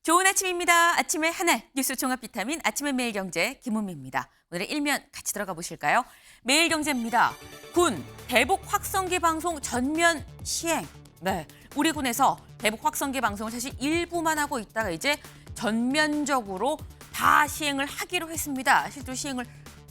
좋은 아침입니다. 아침의 하나 뉴스 종합 비타민 아침의 매일경제 김은미입니다. 오늘의 일면 같이 들어가 보실까요? 매일경제입니다. 군 대북 확성기 방송 전면 시행. 네, 우리 군에서 대북 확성기 방송을 사실 일부만 하고 있다가 이제 전면적으로 다 시행을 하기로 했습니다. 실제로 시행을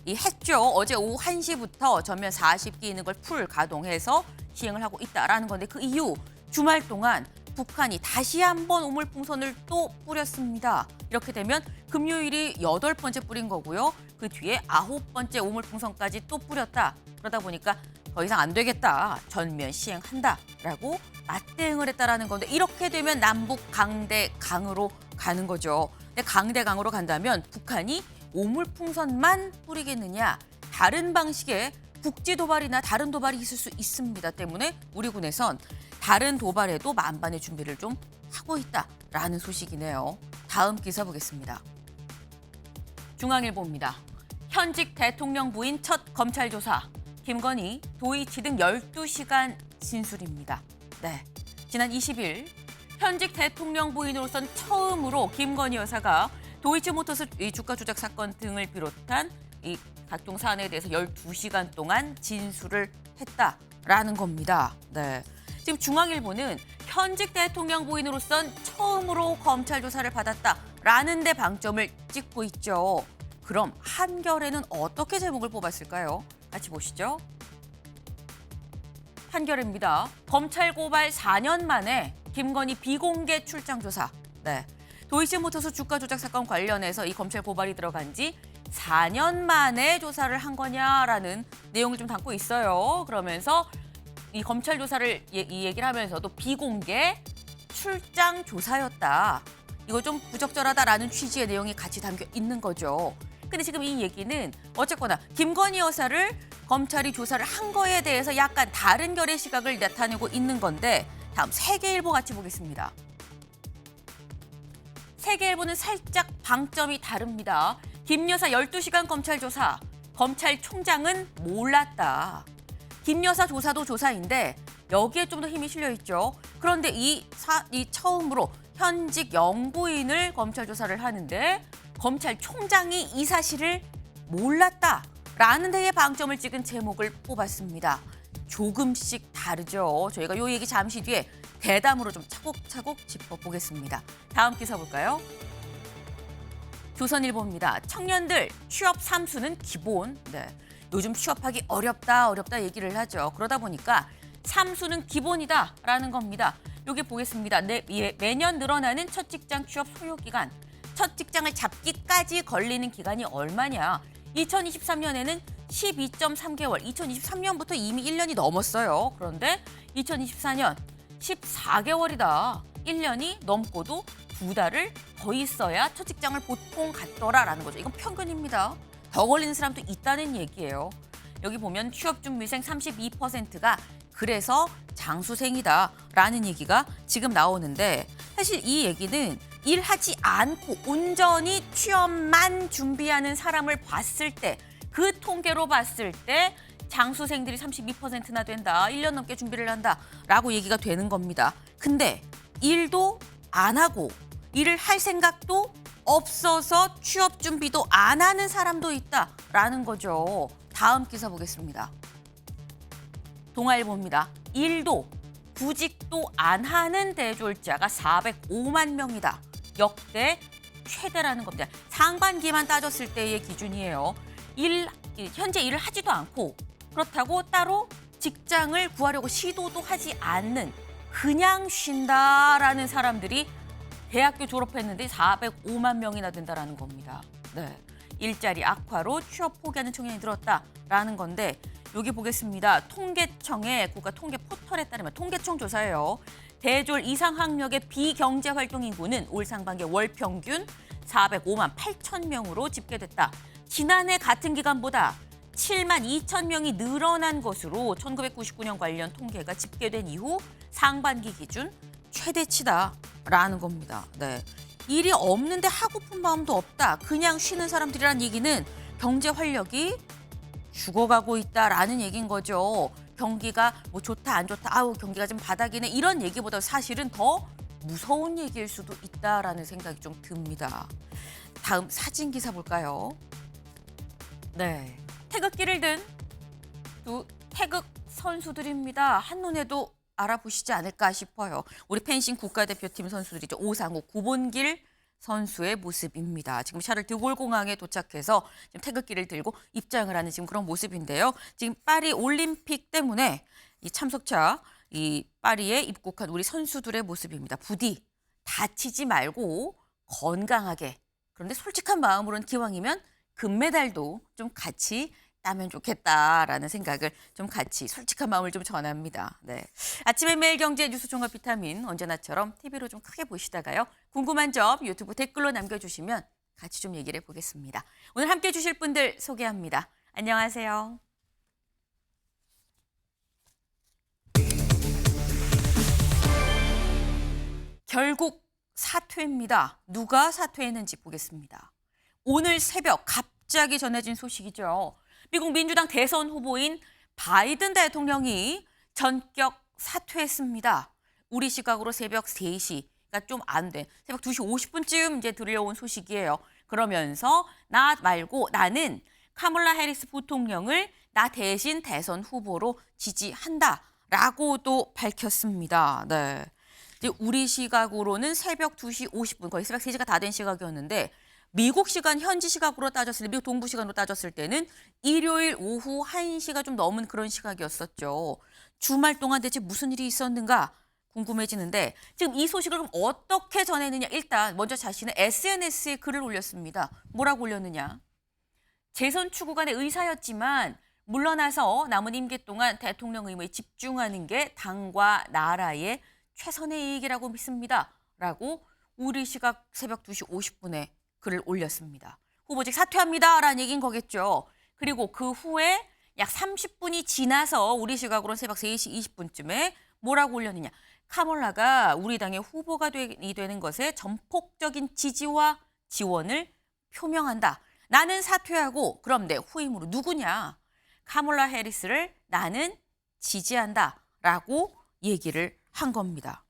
했죠. 어제 오후 1시부터 전면 40기 있는 걸 풀 가동해서 시행을 하고 있다라는 건데 그 이후 주말 동안 북한이 다시 한번 오물풍선을 또 뿌렸습니다. 이렇게 되면 금요일이 8번째 뿌린 거고요. 그 뒤에 9번째 오물풍선까지 또 뿌렸다. 그러다 보니까 더 이상 안 되겠다. 전면 시행한다라고 맞대응을 했다라는 건데 이렇게 되면 남북 강대강으로 가는 거죠. 근데 강대강으로 간다면 북한이 오물풍선만 뿌리겠느냐. 다른 방식의 국지 도발이나 다른 도발이 있을 수 있습니다. 때문에 우리 군에선 다른 도발에도 만반의 준비를 좀 하고 있다라는 소식이네요. 다음 기사 보겠습니다. 중앙일보입니다. 현직 대통령 부인 첫 검찰 조사. 김건희, 도이치 등 12시간 진술입니다. 네, 지난 20일 현직 대통령 부인으로선 처음으로 김건희 여사가 도이치모터스 주가 조작 사건 등을 비롯한 이 각종 사안에 대해서 12시간 동안 진술을 했다라는 겁니다. 네. 지금 중앙일보는 현직 대통령 부인으로선 처음으로 검찰 조사를 받았다라는 데 방점을 찍고 있죠. 그럼 한겨레는 어떻게 제목을 뽑았을까요? 같이 보시죠. 한겨레입니다. 검찰 고발 4년 만에 김건희 비공개 출장 조사. 네. 도이치모터스 주가 조작 사건 관련해서 이 검찰 고발이 들어간 지 4년 만에 조사를 한 거냐라는 내용을 좀 담고 있어요. 그러면서 이 검찰 조사를 이 얘기를 하면서도 비공개 출장 조사였다. 이거 좀 부적절하다라는 취지의 내용이 같이 담겨 있는 거죠. 근데 지금 이 얘기는 어쨌거나 김건희 여사를 검찰이 조사를 한 거에 대해서 약간 다른 결의 시각을 나타내고 있는 건데 다음 세계일보 같이 보겠습니다. 세계일보는 살짝 방점이 다릅니다. 김 여사 12시간 검찰 조사. 검찰총장은 몰랐다. 김 여사 조사도 조사인데 여기에 좀 더 힘이 실려 있죠. 그런데 이 처음으로 현직 영부인을 검찰 조사를 하는데 검찰총장이 이 사실을 몰랐다라는 데에 방점을 찍은 제목을 뽑았습니다. 조금씩 다르죠. 저희가 이 얘기 잠시 뒤에 대담으로 좀 차곡차곡 짚어보겠습니다. 다음 기사 볼까요? 조선일보입니다. 청년들 취업 삼수는 기본. 네. 요즘 취업하기 어렵다 얘기를 하죠. 그러다 보니까 삼수는 기본이다라는 겁니다. 여기 보겠습니다. 매년 늘어나는 첫 직장 취업 소요 기간. 첫 직장을 잡기까지 걸리는 기간이 얼마냐. 2023년에는 12.3개월, 2023년부터 이미 1년이 넘었어요. 그런데 2024년 14개월이다. 1년이 넘고도 2달을 더 있어야 첫 직장을 보통 갔더라라는 거죠. 이건 평균입니다. 더 걸리는 사람도 있다는 얘기예요. 여기 보면 취업준비생 32%가 그래서 장수생이다라는 얘기가 지금 나오는데 사실 이 얘기는 일하지 않고 온전히 취업만 준비하는 사람을 봤을 때 그 통계로 봤을 때 장수생들이 32%나 된다. 1년 넘게 준비를 한다라고 얘기가 되는 겁니다. 근데 일도 안 하고 일을 할 생각도 없어서 취업 준비도 안 하는 사람도 있다라는 거죠. 다음 기사 보겠습니다. 동아일보입니다. 일도 구직도 안 하는 대졸자가 405만 명이다. 역대 최대라는 겁니다. 상반기만 따졌을 때의 기준이에요. 현재 일을 하지도 않고 그렇다고 따로 직장을 구하려고 시도도 하지 않는 그냥 쉰다라는 사람들이 대학교 졸업했는데 405만 명이나 된다라는 겁니다. 네, 일자리 악화로 취업 포기하는 청년이 늘었다라는 건데 여기 보겠습니다. 통계청의 국가 통계 포털에 따르면 통계청 조사예요. 대졸 이상 학력의 비경제 활동 인구는 올 상반기 월 평균 405만 8천 명으로 집계됐다. 지난해 같은 기간보다 7만 2천 명이 늘어난 것으로 1999년 관련 통계가 집계된 이후 상반기 기준 최대치다라는 겁니다. 네, 일이 없는데 하고픈 마음도 없다. 그냥 쉬는 사람들이란 얘기는 경제 활력이 죽어가고 있다라는 얘기인 거죠. 경기가 뭐 좋다 안 좋다, 아우 경기가 좀 바닥이네 이런 얘기보다 사실은 더 무서운 얘기일 수도 있다라는 생각이 좀 듭니다. 다음 사진 기사 볼까요? 네, 태극기를 든 두 태극 선수들입니다. 한눈에도 알아보시지 않을까 싶어요. 우리 펜싱 국가대표팀 선수들이죠. 오상욱, 구본길 선수의 모습입니다. 지금 샤를드골 공항에 도착해서 지금 태극기를 들고 입장을 하는 지금 그런 모습인데요. 지금 파리 올림픽 때문에 이 참석차 이 파리에 입국한 우리 선수들의 모습입니다. 부디 다치지 말고 건강하게, 그런데 솔직한 마음으로는 기왕이면 금메달도 좀 같이 따면 좋겠다라는 생각을 좀 같이 솔직한 마음을 좀 전합니다. 네. 아침에 매일경제 뉴스 종합 비타민 언제나처럼 TV로 좀 크게 보시다가요. 궁금한 점 유튜브 댓글로 남겨주시면 같이 좀 얘기를 해보겠습니다. 오늘 함께 해주실 분들 소개합니다. 안녕하세요. 결국 사퇴입니다. 누가 사퇴했는지 보겠습니다. 오늘 새벽 갑자기 전해진 소식이죠. 미국 민주당 대선 후보인 바이든 대통령이 전격 사퇴했습니다. 우리 시각으로 새벽 3시가 좀 안 된, 새벽 2시 50분쯤 이제 들려온 소식이에요. 그러면서 나 말고 나는 카멀라 해리스 부통령을 나 대신 대선 후보로 지지한다라고도 밝혔습니다. 네. 우리 시각으로는 새벽 2시 50분, 거의 새벽 3시가 다 된 시각이었는데 미국 시간, 현지 시각으로 따졌을 때, 미국 동부 시간으로 따졌을 때는 일요일 오후 1시가 좀 넘은 그런 시각이었었죠. 주말 동안 대체 무슨 일이 있었는가 궁금해지는데 지금 이 소식을 그럼 어떻게 전했느냐. 일단 먼저 자신의 SNS에 글을 올렸습니다. 뭐라고 올렸느냐. 재선 추구간의 의사였지만 물러나서 남은 임기 동안 대통령 의무에 집중하는 게 당과 나라의 최선의 이익이라고 믿습니다. 라고 우리 시각 새벽 2시 50분에 글을 올렸습니다. 후보직 사퇴합니다. 라는 얘기인 거겠죠. 그리고 그 후에 약 30분이 지나서 우리 시각으로는 새벽 3시 20분쯤에 뭐라고 올렸느냐. 카멀라가 우리 당의 후보가 되는 것에 전폭적인 지지와 지원을 표명한다. 나는 사퇴하고 그럼 내 후임으로 누구냐. 카멀라 해리스를 나는 지지한다. 라고 얘기를 한 겁니다.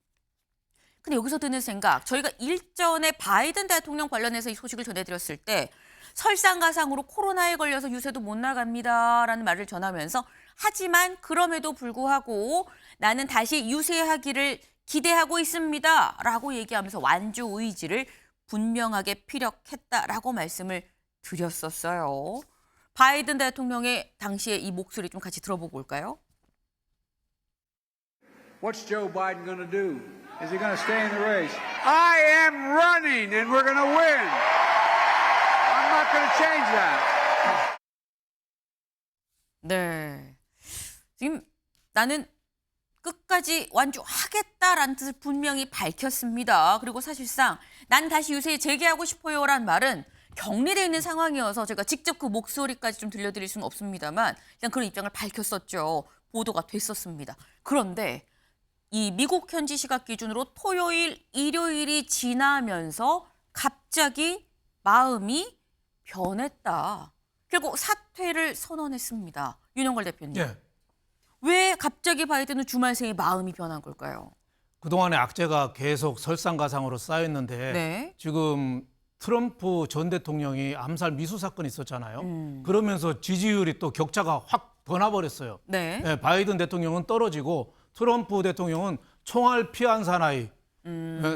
근데 여기서 드는 생각, 저희가 일전에 바이든 대통령 관련해서 이 소식을 전해드렸을 때 설상가상으로 코로나에 걸려서 유세도 못 나갑니다라는 말을 전하면서 하지만 그럼에도 불구하고 나는 다시 유세하기를 기대하고 있습니다라고 얘기하면서 완주 의지를 분명하게 피력했다라고 말씀을 드렸었어요. 바이든 대통령의 당시의 이 목소리 좀 같이 들어보고 올까요? What's Joe Biden going to do? Is he going to stay in the race? I am running and we're going to win. I'm not going to change that. 네. 지금 나는 끝까지 완주하겠다라는 뜻을 분명히 밝혔습니다. 그리고 사실상 난 다시 유세에 재개하고 싶어요라는 말은 격리되어 있는 상황이어서 제가 직접 그 목소리까지 좀 들려드릴 수는 없습니다만 일단 그런 입장을 밝혔었죠. 보도가 됐었습니다. 그런데 이 미국 현지 시각 기준으로 토요일, 일요일이 지나면서 갑자기 마음이 변했다. 결국 사퇴를 선언했습니다. 윤영걸 대표님. 예. 왜 갑자기 바이든은 주말 새에 마음이 변한 걸까요? 그동안의 악재가 계속 설상가상으로 쌓였는데 네. 지금 트럼프 전 대통령이 암살 미수 사건이 있었잖아요. 그러면서 지지율이 또 격차가 확 더 나버렸어요. 네. 예, 바이든 대통령은 떨어지고 트럼프 대통령은 총알 피한 사나이,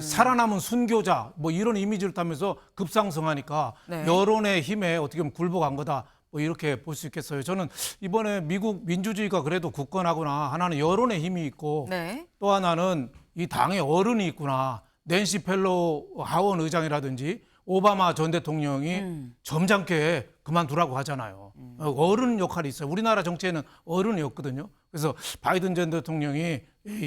살아남은 순교자 뭐 이런 이미지를 타면서 급상승하니까 네. 여론의 힘에 어떻게 보면 굴복한 거다. 뭐 이렇게 볼 수 있겠어요. 저는 이번에 미국 민주주의가 그래도 굳건하구나. 하나는 여론의 힘이 있고 네. 또 하나는 이 당의 어른이 있구나. 낸시 펠로우 하원 의장이라든지 오바마 전 대통령이 점잖게 그만두라고 하잖아요. 어른 역할이 있어요. 우리나라 정치에는 어른이 없거든요. 그래서 바이든 전 대통령이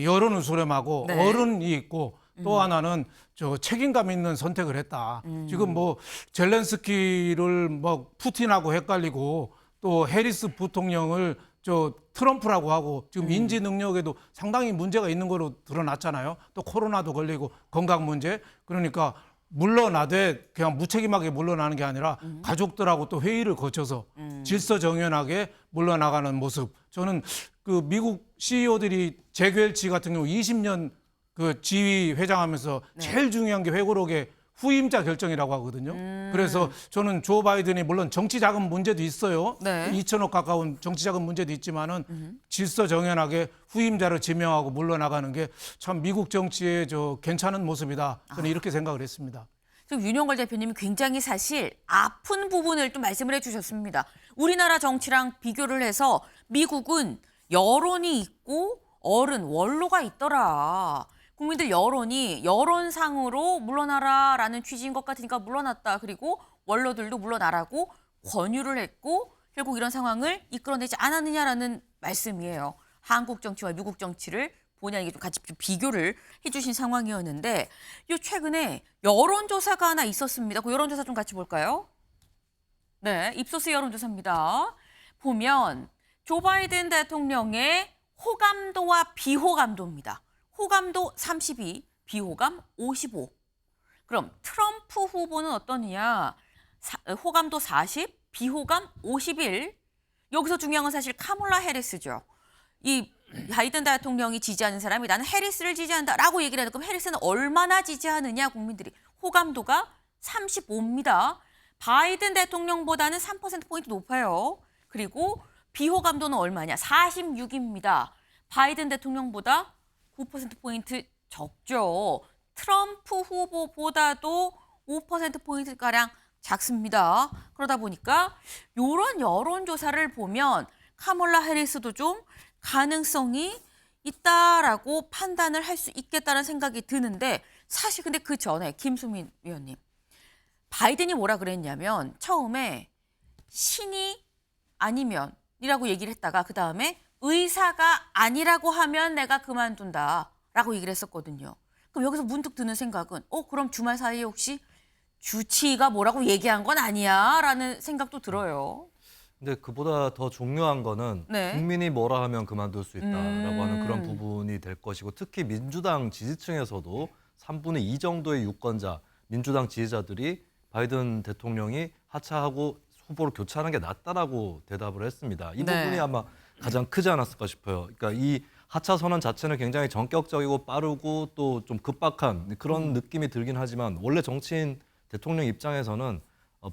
여론을 수렴하고 네. 어른이 있고 또 하나는 저 책임감 있는 선택을 했다. 지금 뭐 젤렌스키를 뭐 푸틴하고 헷갈리고 또 해리스 부통령을 저 트럼프라고 하고 지금 인지 능력에도 상당히 문제가 있는 거로 드러났잖아요. 또 코로나도 걸리고 건강 문제. 그러니까 물러나되 그냥 무책임하게 물러나는 게 아니라 가족들하고 또 회의를 거쳐서 질서정연하게 물러나가는 모습. 저는 그 미국 CEO들이 잭 웰치 같은 경우 20년 그 지휘 회장하면서 제일 중요한 게 회고록의 후임자 결정이라고 하거든요. 그래서 저는 조 바이든이 물론 정치 자금 문제도 있어요. 네. 2천억 가까운 정치 자금 문제도 있지만은 질서 정연하게 후임자를 지명하고 물러나가는 게 참 미국 정치의 괜찮은 모습이다. 저는 이렇게 생각을 했습니다. 지금 윤영걸 대표님이 굉장히 사실 아픈 부분을 또 말씀을 해주셨습니다. 우리나라 정치랑 비교를 해서 미국은 여론이 있고 원로가 있더라. 국민들 여론이 여론상으로 물러나라라는 취지인 것 같으니까 물러났다. 그리고 원로들도 물러나라고 권유를 했고 결국 이런 상황을 이끌어내지 않았느냐라는 말씀이에요. 한국 정치와 미국 정치를 본인에게 좀 같이 좀 비교를 해주신 상황이었는데 요 최근에 여론조사가 하나 있었습니다. 그 여론조사 좀 같이 볼까요? 네, 입소스 여론조사입니다. 보면 조 바이든 대통령의 호감도와 비호감도입니다. 호감도 32, 비호감 55. 그럼 트럼프 후보는 어떠느냐? 호감도 40, 비호감 51. 여기서 중요한 건 사실 카몰라 해리스죠. 이 바이든 대통령이 지지하는 사람이 나는 해리스를 지지한다라고 얘기를 해도 그럼 해리스는 얼마나 지지하느냐 국민들이. 호감도가 35입니다. 바이든 대통령보다는 3%포인트 높아요. 그리고 비호감도는 얼마냐? 46입니다. 바이든 대통령보다 9%포인트 적죠. 트럼프 후보보다도 5%포인트가량 작습니다. 그러다 보니까 이런 여론조사를 보면 카몰라 해리스도 좀 가능성이 있다라고 판단을 할 수 있겠다는 생각이 드는데 사실 근데 그 전에 김수민 위원님 바이든이 뭐라 그랬냐면 처음에 신이 아니면이라고 얘기를 했다가 그 다음에 의사가 아니라고 하면 내가 그만둔다라고 얘기를 했었거든요. 그럼 여기서 문득 드는 생각은 그럼 주말 사이에 혹시 주치의가 뭐라고 얘기한 건 아니야? 라는 생각도 들어요. 근데 그보다 더 중요한 거는 네. 국민이 뭐라 하면 그만둘 수 있다라고 하는 그런 부분이 될 것이고 특히 민주당 지지층에서도 3분의 2 정도의 유권자, 민주당 지지자들이 바이든 대통령이 하차하고 후보를 교체하는 게 낫다라고 대답을 했습니다. 이 네. 부분이 아마 가장 크지 않았을까 싶어요. 그러니까 이 하차 선언 자체는 굉장히 전격적이고 빠르고 또 좀 급박한 그런 느낌이 들긴 하지만 원래 정치인 대통령 입장에서는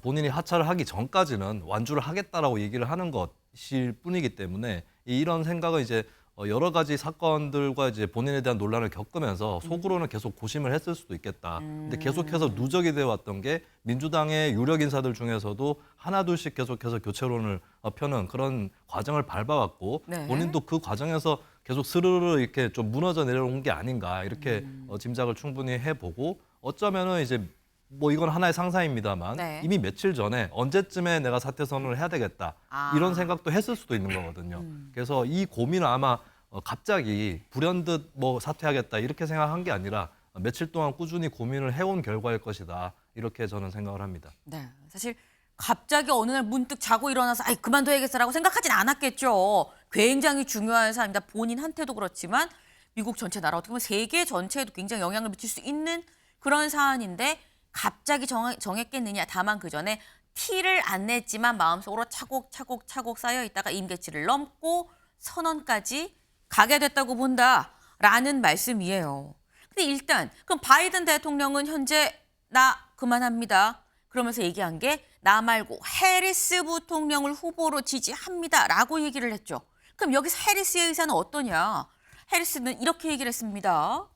본인이 하차를 하기 전까지는 완주를 하겠다라고 얘기를 하는 것일 뿐이기 때문에 이런 생각은 이제 여러 가지 사건들과 이제 본인에 대한 논란을 겪으면서 속으로는 계속 고심을 했을 수도 있겠다. 근데 계속해서 누적이 되어 왔던 게 민주당의 유력 인사들 중에서도 하나둘씩 계속해서 교체론을 펴는 그런 과정을 밟아왔고 네. 본인도 그 과정에서 계속 스르르 이렇게 좀 무너져 내려온 게 아닌가 이렇게 짐작을 충분히 해보고 어쩌면은 이제 뭐 이건 하나의 상상입니다만 네. 이미 며칠 전에 언제쯤에 내가 사퇴 선언을 해야 되겠다 이런 생각도 했을 수도 있는 거거든요. 그래서 이 고민을 아마 갑자기 불현듯 뭐 사퇴하겠다 이렇게 생각한 게 아니라 며칠 동안 꾸준히 고민을 해온 결과일 것이다 이렇게 저는 생각을 합니다. 네, 사실 갑자기 어느 날 문득 자고 일어나서 그만둬야겠어라고 생각하진 않았겠죠. 굉장히 중요한 사람입니다. 본인한테도 그렇지만 미국 전체 나라 어떻게 보면 세계 전체에도 굉장히 영향을 미칠 수 있는 그런 사안인데 갑자기 정했겠느냐. 다만 그 전에 티를 안 냈지만 마음속으로 차곡차곡 쌓여 있다가 임계치를 넘고 선언까지 가게 됐다고 본다라는 말씀이에요. 근데 일단 그럼 바이든 대통령은 현재 나 그만합니다. 그러면서 얘기한 게 나 말고 해리스 부통령을 후보로 지지합니다라고 얘기를 했죠. 그럼 여기서 해리스의 의사는 어떠냐? 해리스는 이렇게 얘기를 했습니다.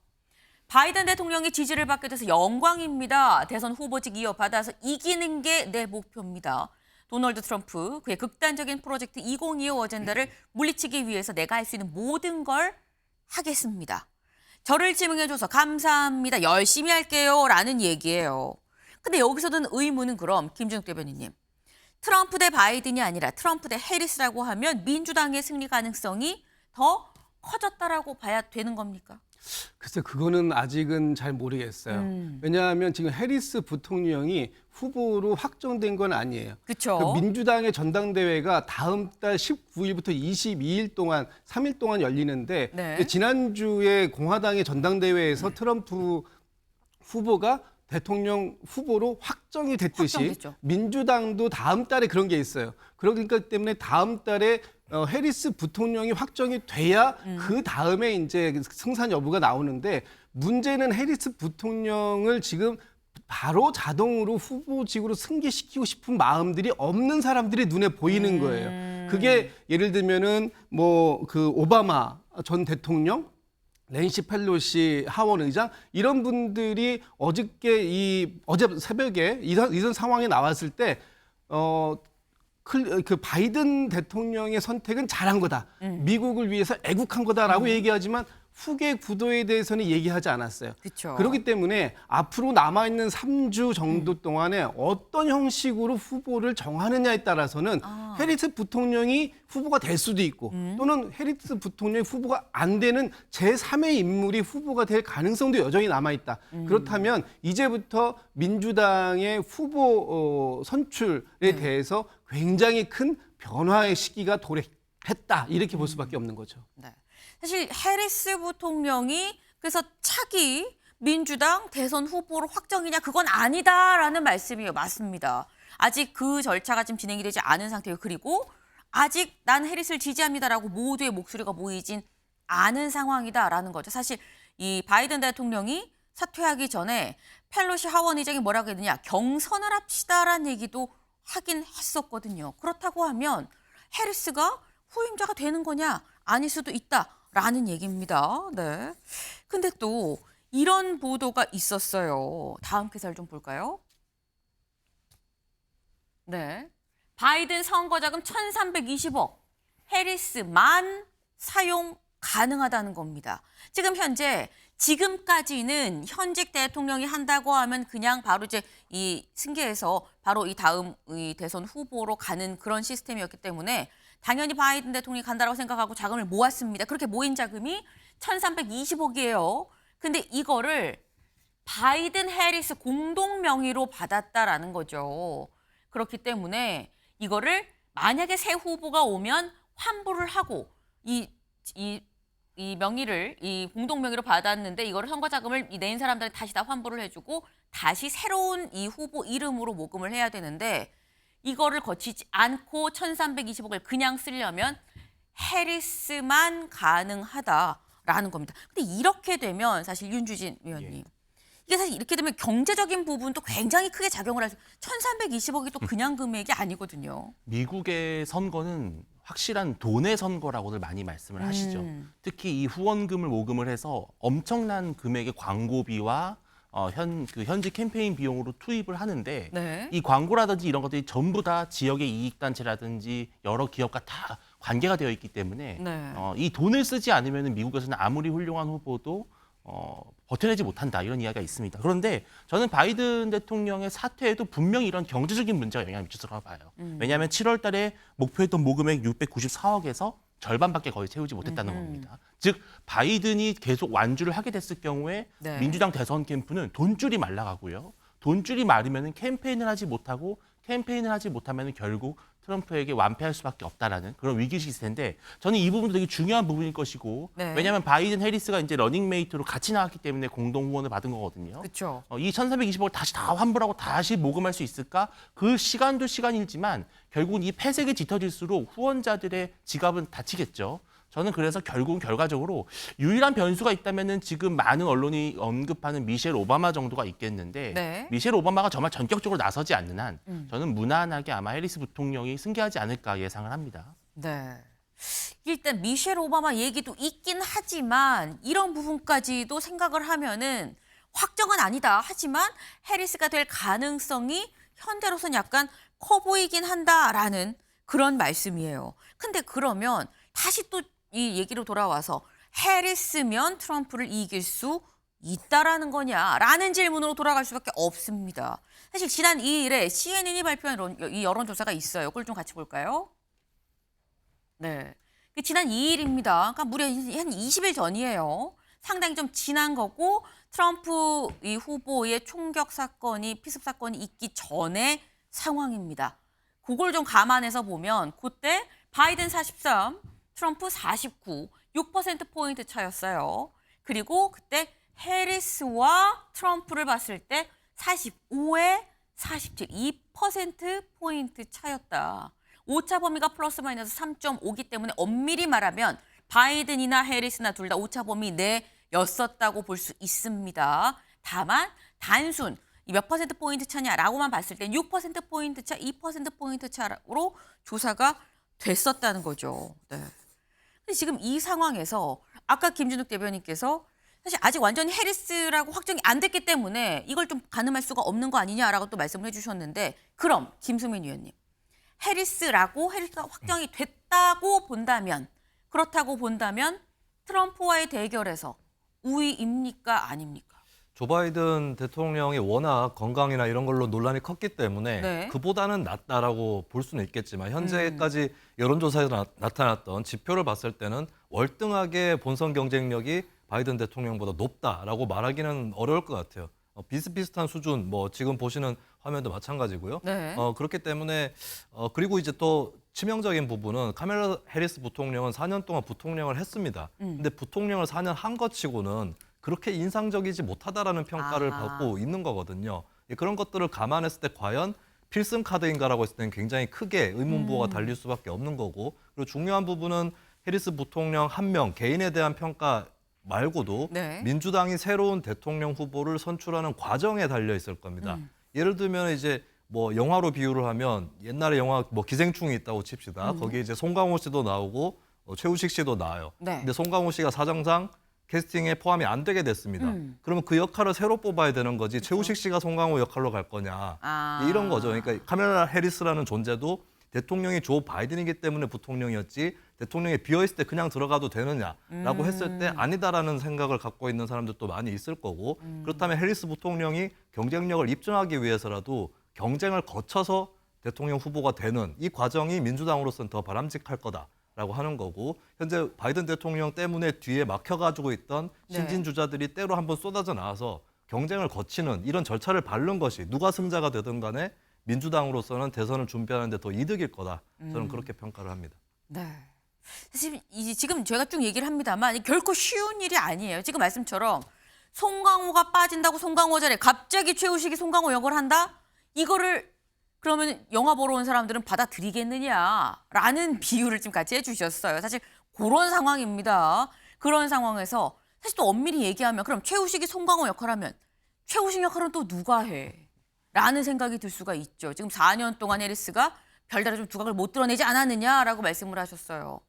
바이든 대통령의 지지를 받게 돼서 영광입니다. 대선 후보직 이어받아서 이기는 게 내 목표입니다. 도널드 트럼프 그의 극단적인 프로젝트 2025 어젠다를 물리치기 위해서 내가 할 수 있는 모든 걸 하겠습니다. 저를 지명해줘서 감사합니다. 열심히 할게요. 라는 얘기예요. 근데 여기서 든 의문은 그럼 김준욱 대변인님. 트럼프 대 바이든이 아니라 트럼프 대 해리스라고 하면 민주당의 승리 가능성이 더 커졌다라고 봐야 되는 겁니까? 글쎄 그거는 아직은 잘 모르겠어요. 왜냐하면 지금 해리스 부통령이 후보로 확정된 건 아니에요. 그렇죠. 그 민주당의 전당대회가 다음 달 19일부터 22일 동안 3일 동안 열리는데 네. 지난주에 공화당의 전당대회에서 트럼프 후보가 대통령 후보로 확정이 됐듯이 확정됐죠. 민주당도 다음 달에 그런 게 있어요. 그러니까 때문에 다음 달에 해리스 부통령이 확정이 돼야 그 다음에 이제 승산 여부가 나오는데 문제는 해리스 부통령을 지금 바로 자동으로 후보직으로 승계시키고 싶은 마음들이 없는 사람들이 눈에 보이는 거예요. 그게 예를 들면은 뭐 그 오바마 전 대통령, 낸시 펠로시 하원 의장 이런 분들이 어제 새벽에 이런 상황이 나왔을 때 그 바이든 대통령의 선택은 잘한 거다. 미국을 위해서 애국한 거다라고 얘기하지만 후계 구도에 대해서는 얘기하지 않았어요. 그쵸. 그렇기 때문에 앞으로 남아있는 3주 정도 동안에 어떤 형식으로 후보를 정하느냐에 따라서는 해리스 부통령이 후보가 될 수도 있고 또는 해리스 부통령이 후보가 안 되는 제3의 인물이 후보가 될 가능성도 여전히 남아있다. 그렇다면 이제부터 민주당의 후보 선출에 대해서 굉장히 큰 변화의 시기가 도래했다. 이렇게 볼 수밖에 없는 거죠. 네. 사실 해리스 부통령이 그래서 차기 민주당 대선 후보로 확정이냐 그건 아니다라는 말씀이에요. 맞습니다. 아직 그 절차가 지금 진행이 되지 않은 상태예요. 그리고 아직 난 해리스를 지지합니다라고 모두의 목소리가 모이진 않은 상황이다라는 거죠. 사실 이 바이든 대통령이 사퇴하기 전에 펠로시 하원 의장이 뭐라고 했느냐 경선을 합시다라는 얘기도 하긴 했었거든요. 그렇다고 하면 해리스가 후임자가 되는 거냐 아닐 수도 있다라는 얘기입니다. 네. 근데 또 이런 보도가 있었어요. 다음 기사를 좀 볼까요? 네. 바이든 선거자금 1,320억, 해리스만 사용 가능하다는 겁니다. 지금 현재 지금까지는 현직 대통령이 한다고 하면 그냥 바로 이제 이 승계해서 바로 이 다음 이 대선 후보로 가는 그런 시스템이었기 때문에 당연히 바이든 대통령이 간다라고 생각하고 자금을 모았습니다. 그렇게 모인 자금이 1,320억이에요. 근데 이거를 바이든 해리스 공동 명의로 받았다라는 거죠. 그렇기 때문에 이거를 만약에 새 후보가 오면 환불을 하고 이 명의를 이 공동 명의로 받았는데 이거를 선거 자금을 낸 사람들한테 다시 다 환불을 해주고 다시 새로운 이 후보 이름으로 모금을 해야 되는데 이거를 거치지 않고 1,320억을 그냥 쓰려면 해리스만 가능하다라는 겁니다. 근데 이렇게 되면 사실 윤주진 위원님 이게 사실 이렇게 되면 경제적인 부분도 굉장히 크게 작용을 해서 1,320억이 또 그냥 금액이 아니거든요. 미국의 선거는 확실한 돈의 선거라고들 많이 말씀을 하시죠. 특히 이 후원금을 모금을 해서 엄청난 금액의 광고비와 현지 캠페인 비용으로 투입을 하는데 네. 이 광고라든지 이런 것들이 전부 다 지역의 이익단체라든지 여러 기업과 다 관계가 되어 있기 때문에 네. 이 돈을 쓰지 않으면 미국에서는 아무리 훌륭한 후보도 버텨내지 못한다 이런 이야기가 있습니다. 그런데 저는 바이든 대통령의 사퇴에도 분명히 이런 경제적인 문제가 영향을 미쳤을 거라고 봐요. 왜냐하면 7월 달에 목표했던 모금액 694억에서 절반밖에 거의 채우지 못했다는 겁니다. 즉 바이든이 계속 완주를 하게 됐을 경우에 네. 민주당 대선 캠프는 돈줄이 말라가고요. 돈줄이 마르면 캠페인을 하지 못하고 캠페인을 하지 못하면 결국 트럼프에게 완패할 수밖에 없다라는 그런 위기의식이 있을 텐데 저는 이 부분도 되게 중요한 부분일 것이고 네. 왜냐하면 바이든 해리스가 이제 러닝메이트로 같이 나왔기 때문에 공동 후원을 받은 거거든요. 그렇죠. 이 1,320억을 다시 다 환불하고 다시 모금할 수 있을까? 그 시간도 시간이지만 결국은 이 폐색이 짙어질수록 후원자들의 지갑은 다치겠죠. 저는 그래서 결국은 결과적으로 유일한 변수가 있다면은 지금 많은 언론이 언급하는 미셸 오바마 정도가 있겠는데 네. 미셸 오바마가 정말 전격적으로 나서지 않는 한 저는 무난하게 아마 해리스 부통령이 승계하지 않을까 예상을 합니다. 네. 일단 미셸 오바마 얘기도 있긴 하지만 이런 부분까지도 생각을 하면은 확정은 아니다. 하지만 해리스가 될 가능성이 현재로서는 약간 커 보이긴 한다라는 그런 말씀이에요. 근데 그러면 다시 또 이 얘기로 돌아와서 해리스면 트럼프를 이길 수 있다라는 거냐라는 질문으로 돌아갈 수밖에 없습니다. 사실 지난 2일에 CNN이 발표한 이 여론조사가 있어요. 그걸 좀 같이 볼까요? 네, 지난 2일입니다. 그러니까 무려 한 20일 전이에요. 상당히 좀 지난 거고 트럼프 이 후보의 총격 사건이 피습 사건이 있기 전의 상황입니다. 그걸 좀 감안해서 보면 그때 바이든 43, 트럼프 49, 6%포인트 차였어요. 그리고 그때 해리스와 트럼프를 봤을 때 45에 47, 2%포인트 차였다. 오차 범위가 플러스 마이너스 3.5기 때문에 엄밀히 말하면 바이든이나 해리스나 둘 다 오차 범위 내 였었다고 볼 수 있습니다. 다만 단순 이 몇 퍼센트 포인트 차냐라고만 봤을 땐 6% 포인트 차, 2% 포인트 차로 조사가 됐었다는 거죠. 네. 근데 지금 이 상황에서 아까 김준욱 대변인께서 사실 아직 완전히 해리스라고 확정이 안 됐기 때문에 이걸 좀 가늠할 수가 없는 거 아니냐라고 또 말씀을 해주셨는데 그럼 김수민 위원님 해리스가 확정이 됐다고 본다면 그렇다고 본다면 트럼프와의 대결에서 우위입니까 아닙니까? 조 바이든 대통령이 워낙 건강이나 이런 걸로 논란이 컸기 때문에 네. 그보다는 낫다라고 볼 수는 있겠지만 현재까지 여론조사에서 나타났던 지표를 봤을 때는 월등하게 본선 경쟁력이 바이든 대통령보다 높다라고 말하기는 어려울 것 같아요. 비슷비슷한 수준, 뭐 지금 보시는 화면도 마찬가지고요. 네. 그렇기 때문에 그리고 이제 또 치명적인 부분은 카멜라 해리스 부통령은 4년 동안 부통령을 했습니다. 근데 부통령을 4년 한 것 치고는 그렇게 인상적이지 못하다라는 평가를 아하. 받고 있는 거거든요. 그런 것들을 감안했을 때 과연 필승 카드인가라고 했을 때는 굉장히 크게 의문부호가 달릴 수밖에 없는 거고 그리고 중요한 부분은 해리스 부통령 한 명 개인에 대한 평가 말고도 네. 민주당이 새로운 대통령 후보를 선출하는 과정에 달려 있을 겁니다. 예를 들면 이제 뭐 영화로 비유를 하면 옛날에 영화 뭐 기생충이 있다고 칩시다. 거기에 이제 송강호 씨도 나오고 최우식 씨도 나와요. 네. 근데 송강호 씨가 사정상 캐스팅에 포함이 안 되게 됐습니다. 그러면 그 역할을 새로 뽑아야 되는 거지. 최우식 씨가 송강호 역할로 갈 거냐. 아. 이런 거죠. 그러니까 카멜라 해리스라는 존재도 대통령이 조 바이든이기 때문에 부통령이었지 대통령이 비어있을 때 그냥 들어가도 되느냐라고 했을 때 아니다라는 생각을 갖고 있는 사람들도 많이 있을 거고 그렇다면 해리스 부통령이 경쟁력을 입증하기 위해서라도 경쟁을 거쳐서 대통령 후보가 되는 이 과정이 민주당으로서는 더 바람직할 거다라고 하는 거고 현재 바이든 대통령 때문에 뒤에 막혀가지고 있던 신진 주자들이 때로 한번 쏟아져 나와서 경쟁을 거치는 이런 절차를 밟는 것이 누가 승자가 되든 간에 민주당으로서는 대선을 준비하는데 더 이득일 거다. 저는 그렇게 평가를 합니다. 네. 사실 지금 제가 쭉 얘기를 합니다만 결코 쉬운 일이 아니에요. 지금 말씀처럼 송강호가 빠진다고 송강호 자리에 갑자기 최우식이 송강호 역을 한다? 이거를 그러면 영화 보러 온 사람들은 받아들이겠느냐라는 비유를 지금 같이 해주셨어요. 사실 그런 상황입니다. 그런 상황에서 사실 또 엄밀히 얘기하면 그럼 최우식이 송강호 역할하면 최우식 역할은 또 누가 해? 라는 생각이 들 수가 있죠. 지금 4년 동안 해리스가 별다른 좀 두각을 못 드러내지 않았느냐라고 말씀을 하셨어요.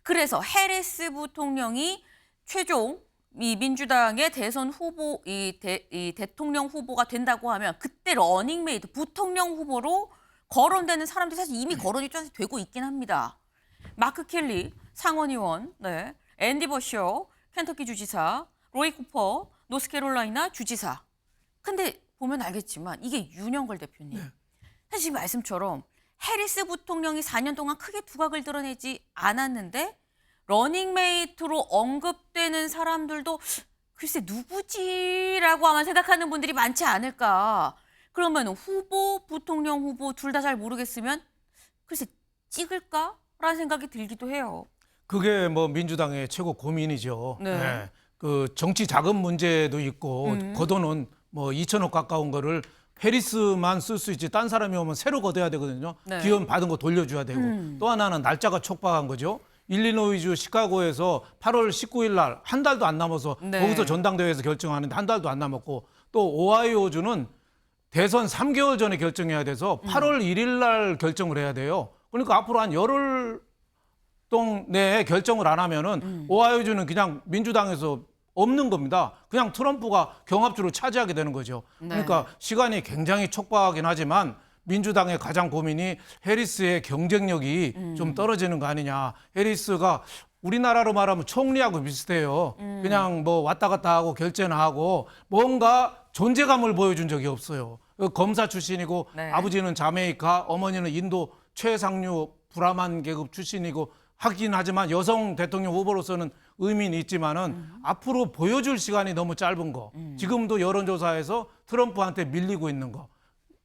그래서 해리스 부통령이 최종 이 민주당의 대선 후보, 이 대통령 후보가 된다고 하면 그때 러닝메이트 부통령 후보로 거론되는 사람들이 사실 이미 거론이 좀 되고 있긴 합니다. 마크 켈리 상원의원, 네, 앤디 버셔 켄터키 주지사, 로이 쿠퍼 노스캐롤라이나 주지사. 근데 보면 알겠지만 이게 윤영걸 대표님. 사실 지금 말씀처럼 해리스 부통령이 4년 동안 크게 두각을 드러내지 않았는데 러닝메이트로 언급되는 사람들도 글쎄 누구지라고 아마 생각하는 분들이 많지 않을까. 그러면 후보, 부통령 후보 둘 다 잘 모르겠으면 글쎄 찍을까라는 생각이 들기도 해요. 그게 뭐 민주당의 최고 고민이죠. 네. 그 정치 자금 문제도 있고 걷어놓은 뭐 2천억 가까운 거를 해리스만 쓸 수 있지 딴 사람이 오면 새로 걷어야 되거든요. 네. 기원 받은 거 돌려줘야 되고 또 하나는 날짜가 촉박한 거죠. 일리노이주 시카고에서 8월 19일 날 한 달도 안 남아서 네. 거기서 전당대회에서 결정하는데 한 달도 안 남았고 또 오하이오주는 대선 3개월 전에 결정해야 돼서 8월 1일 날 결정을 해야 돼요. 그러니까 앞으로 한 열흘 동 내에 결정을 안 하면은 오하이오주는 그냥 민주당에서 없는 겁니다. 그냥 트럼프가 경합주로 차지하게 되는 거죠. 네. 그러니까 시간이 굉장히 촉박하긴 하지만 민주당의 가장 고민이 해리스의 경쟁력이 좀 떨어지는 거 아니냐. 해리스가 우리나라로 말하면 총리하고 비슷해요. 그냥 뭐 왔다 갔다 하고 결제나 하고 뭔가 존재감을 보여준 적이 없어요. 검사 출신이고 네. 아버지는 자메이카, 어머니는 인도 최상류 브라만 계급 출신이고 하긴 하지만 여성 대통령 후보로서는 의미는 있지만은 앞으로 보여줄 시간이 너무 짧은 거. 지금도 여론조사에서 트럼프한테 밀리고 있는 거.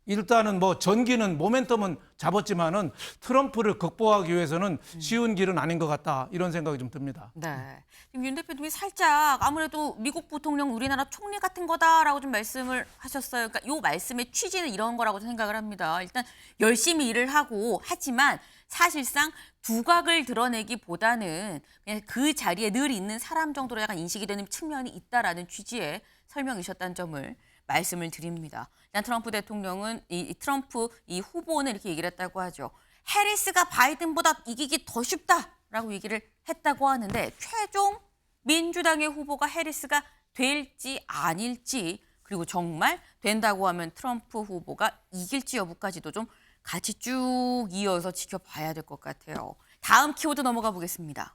일단은 뭐 전기는 모멘텀은 잡았지만은 트럼프를 극복하기 위해서는 쉬운 길은 아닌 것 같다. 이런 생각이 좀 듭니다. 네. 지금 윤 대표님이 살짝 아무래도 미국 부통령 우리나라 총리 같은 거다라고 좀 말씀을 하셨어요. 그러니까 이 말씀의 취지는 이런 거라고 생각을 합니다. 일단 열심히 일을 하고 하지만 사실상 두각을 드러내기보다는 그냥 그 자리에 늘 있는 사람 정도로 약간 인식이 되는 측면이 있다라는 취지의 설명이셨다는 점을 말씀을 드립니다. 일단 트럼프 대통령은 트럼프 후보는 이렇게 얘기를 했다고 하죠. 해리스가 바이든보다 이기기 더 쉽다라고 얘기를 했다고 하는데 최종 민주당의 후보가 해리스가 될지 아닐지 그리고 정말 된다고 하면 트럼프 후보가 이길지 여부까지도 좀 같이 쭉 이어서 지켜봐야 될 것 같아요. 다음 키워드 넘어가 보겠습니다.